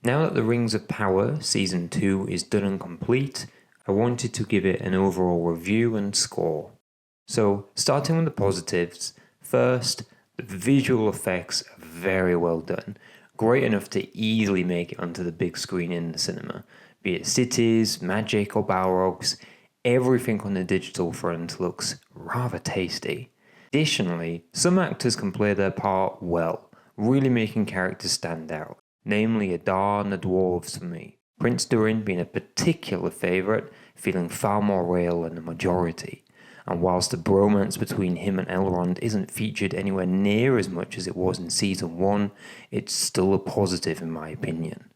Now that the Rings of Power Season 2 is done and complete, I wanted to give it an overall review and score. So, starting with the positives, first, the visual effects are very well done, great enough to easily make it onto the big screen in the cinema. Be it cities, magic or Balrogs, everything on the digital front looks rather tasty. Additionally, some actors can play their part well, really making characters stand out, namely Adar and the dwarves for me. Prince Durin being a particular favourite, feeling far more real than the majority. And whilst the bromance between him and Elrond isn't featured anywhere near as much as it was in Season 1, it's still a positive in my opinion.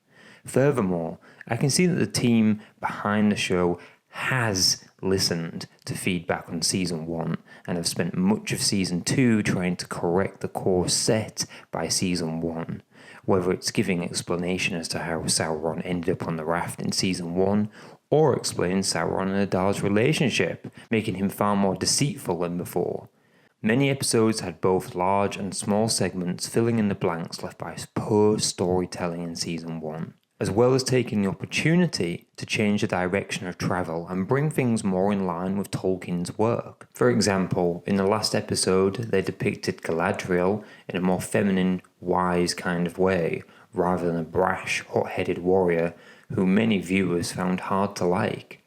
Furthermore, I can see that the team behind the show has listened to feedback on Season 1 and have spent much of Season 2 trying to correct the course set by Season 1. Whether it's giving explanation as to how Sauron ended up on the raft in Season 1, or explain Sauron and Adar's relationship, making him far more deceitful than before. Many episodes had both large and small segments filling in the blanks left by poor storytelling in Season 1, as well as taking the opportunity to change the direction of travel and bring things more in line with Tolkien's work. For example, in the last episode, they depicted Galadriel in a more feminine, wise kind of way, rather than a brash, hot-headed warrior who many viewers found hard to like.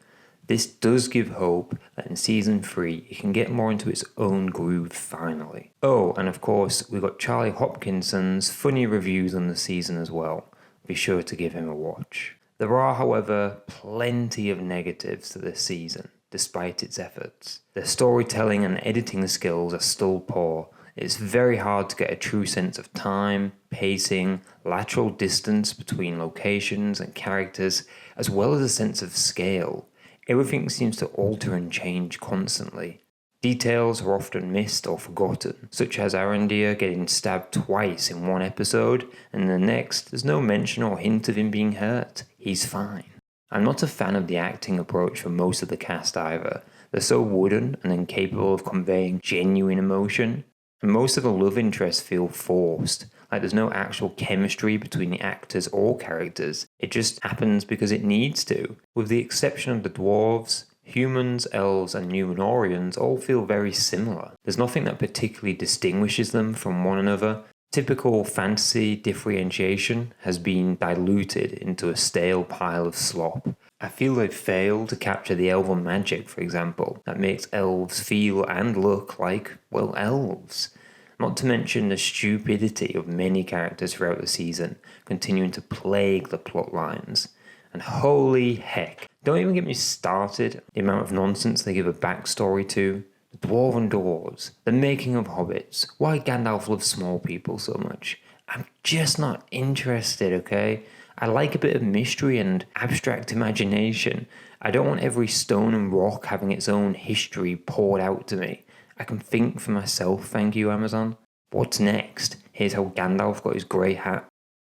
This does give hope that in Season 3 it can get more into its own groove finally. Oh, and of course, we got Charlie Hopkinson's funny reviews on the season as well. Be sure to give him a watch. There are, however, plenty of negatives to this season, despite its efforts. The storytelling and editing skills are still poor. It's very hard to get a true sense of time, pacing, lateral distance between locations and characters, as well as a sense of scale. Everything seems to alter and change constantly. Details are often missed or forgotten, such as Arondir getting stabbed twice in one episode, and in the next there's no mention or hint of him being hurt. He's fine. I'm not a fan of the acting approach for most of the cast either. They're so wooden and incapable of conveying genuine emotion. And most of the love interests feel forced, like there's no actual chemistry between the actors or characters. It just happens because it needs to. With the exception of the dwarves, humans, elves and Númenóreans all feel very similar. There's nothing that particularly distinguishes them from one another. Typical fantasy differentiation has been diluted into a stale pile of slop. I feel they've failed to capture the elven magic, for example, that makes elves feel and look like, well, elves. Not to mention the stupidity of many characters throughout the season, continuing to plague the plot lines. And holy heck, don't even get me started the amount of nonsense they give a backstory to. The Dwarven Doors, the making of hobbits, why Gandalf loves small people so much. I'm just not interested, okay? I like a bit of mystery and abstract imagination. I don't want every stone and rock having its own history poured out to me. I can think for myself, thank you, Amazon. What's next? Here's how Gandalf got his grey hat.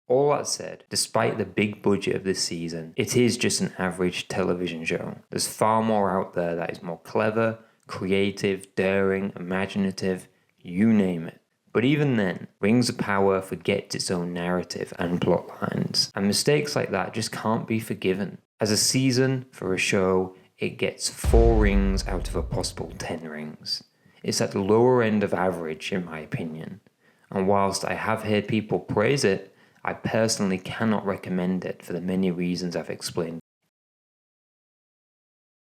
All that said, despite the big budget of this season, it is just an average television show. There's far more out there that is more clever, creative, daring, imaginative, you name it. But even then, Rings of Power forgets its own narrative and plot lines, and mistakes like that just can't be forgiven. As a season for a show, it gets 4 rings out of a possible 10 rings. It's at the lower end of average in my opinion, and whilst I have heard people praise it, I personally cannot recommend it for the many reasons I've explained